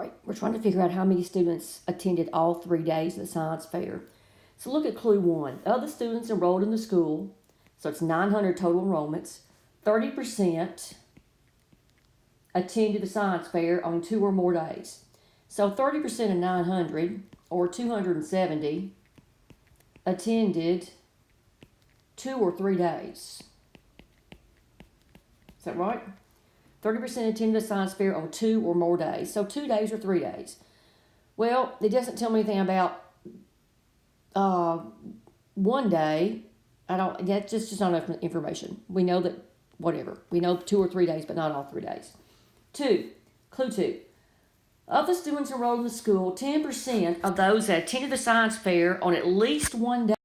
right, we're trying to figure out how many students attended all 3 days of the science fair. So look at clue 1. Of the students enrolled in the school, so it's 900 total enrollments, 30% attended the science fair on 2 or more days. So 30% of 900, or 270, attended 2 or 3 days. Is that right? 30% attended the science fair on 2 or more days. So 2 days or 3 days. Well, it doesn't tell me anything about 1 day. That's just not enough information. We know that, whatever. We know 2 or 3 days, but not all 3 days. 2, clue 2. Of the students enrolled in the school, 10% of those that attended the science fair on at least 1 day